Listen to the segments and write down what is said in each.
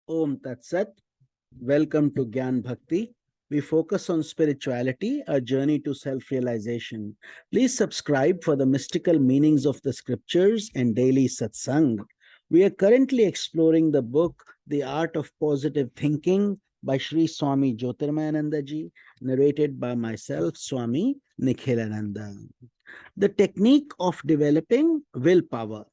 Om Tat Sat. Welcome to Gyan Bhakti. We focus on spirituality, a journey to self realization. Please subscribe for the mystical meanings of the scriptures and daily satsang. We are currently exploring the book, The Art of Positive Thinking by Sri Swami Jyotirmayananda ji, narrated by myself, Swami Nikhilananda. The technique of developing willpower.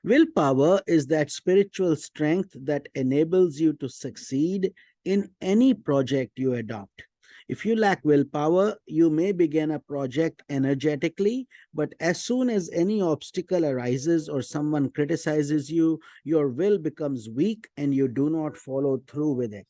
Willpower is that spiritual strength that enables you to succeed in any project you adopt. If you lack willpower, you may begin a project energetically, but as soon as any obstacle arises or someone criticizes you, your will becomes weak and you do not follow through with it.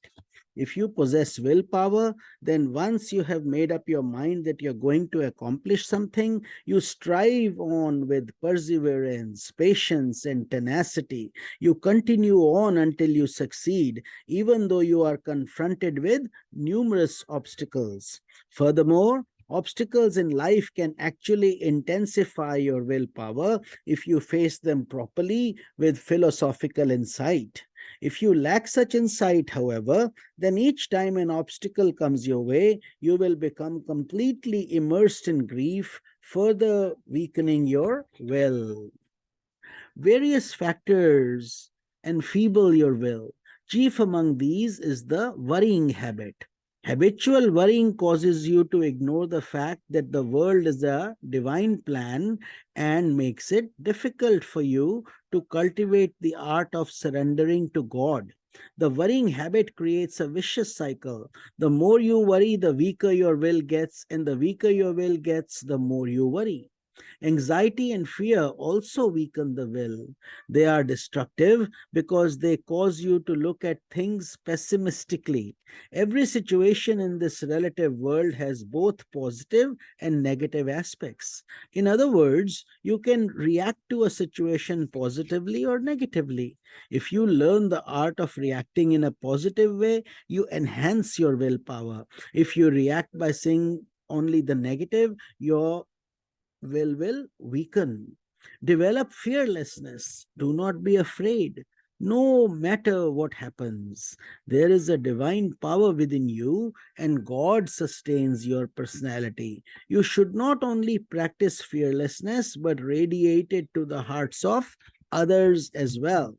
If you possess willpower, then once you have made up your mind that you're going to accomplish something, you strive on with perseverance, patience, and tenacity. You continue on until you succeed, even though you are confronted with numerous obstacles. Furthermore, obstacles in life can actually intensify your willpower if you face them properly with philosophical insight. If you lack such insight, however, then each time an obstacle comes your way, you will become completely immersed in grief, further weakening your will. Various factors enfeeble your will. Chief among these is the worrying habit. Habitual worrying causes you to ignore the fact that the world is a divine plan and makes it difficult for you to cultivate the art of surrendering to God. The worrying habit creates a vicious cycle. The more you worry, the weaker your will gets, and the weaker your will gets, the more you worry. Anxiety and fear also weaken the will. They are destructive because they cause you to look at things pessimistically. Every situation in this relative world has both positive and negative aspects. In other words, you can react to a situation positively or negatively. If you learn the art of reacting in a positive way, you enhance your willpower. If you react by saying only the negative, your will weaken. Develop fearlessness. Do not be afraid. No matter what happens, there is a divine power within you, and God sustains your personality. You should not only practice fearlessness, but radiate it to the hearts of others as well.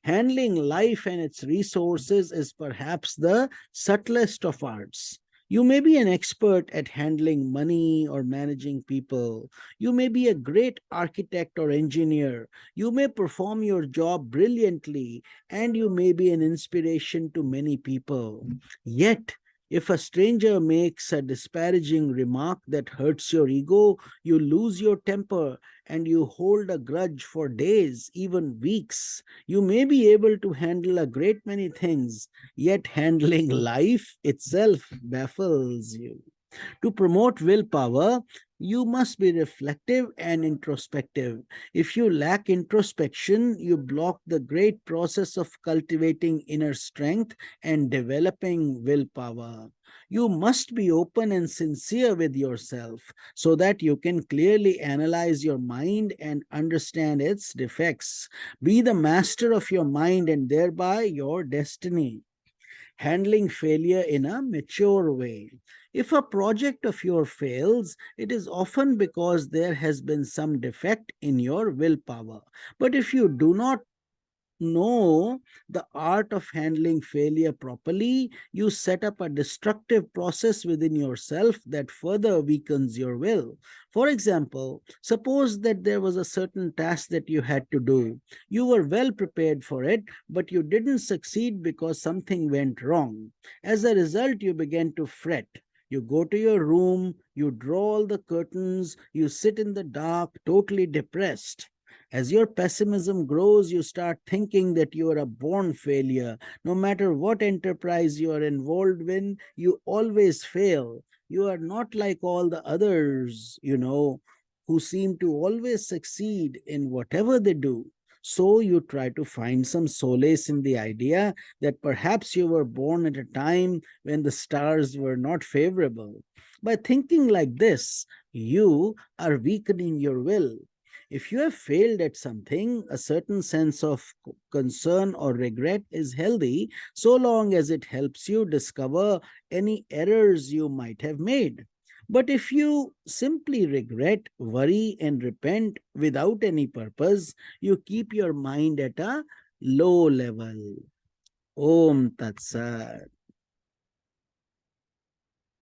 Handling life and its resources is perhaps the subtlest of arts. You may be an expert at handling money or managing people. You may be a great architect or engineer. You may perform your job brilliantly, and you may be an inspiration to many people. Yet, if a stranger makes a disparaging remark that hurts your ego, you lose your temper and you hold a grudge for days, even weeks. You may be able to handle a great many things, yet handling life itself baffles you. To promote willpower, you must be reflective and introspective. If you lack introspection, you block the great process of cultivating inner strength and developing willpower. You must be open and sincere with yourself so that you can clearly analyze your mind and understand its defects. Be the master of your mind and thereby your destiny. Handling failure in a mature way. If a project of yours fails, it is often because there has been some defect in your willpower. But if you do not know the art of handling failure properly, you set up a destructive process within yourself that further weakens your will. For example, suppose that there was a certain task that you had to do. You were well prepared for it, but you didn't succeed because something went wrong. As a result, you began to fret. You go to your room, you draw all the curtains, you sit in the dark, totally depressed. As your pessimism grows, you start thinking that you are a born failure. No matter what enterprise you are involved in, you always fail. You are not like all the others, who seem to always succeed in whatever they do. So you try to find some solace in the idea that perhaps you were born at a time when the stars were not favorable. By thinking like this, you are weakening your will. If you have failed at something, a certain sense of concern or regret is healthy so long as it helps you discover any errors you might have made. But if you simply regret, worry, and repent without any purpose, you keep your mind at a low level. Om Tat Sat.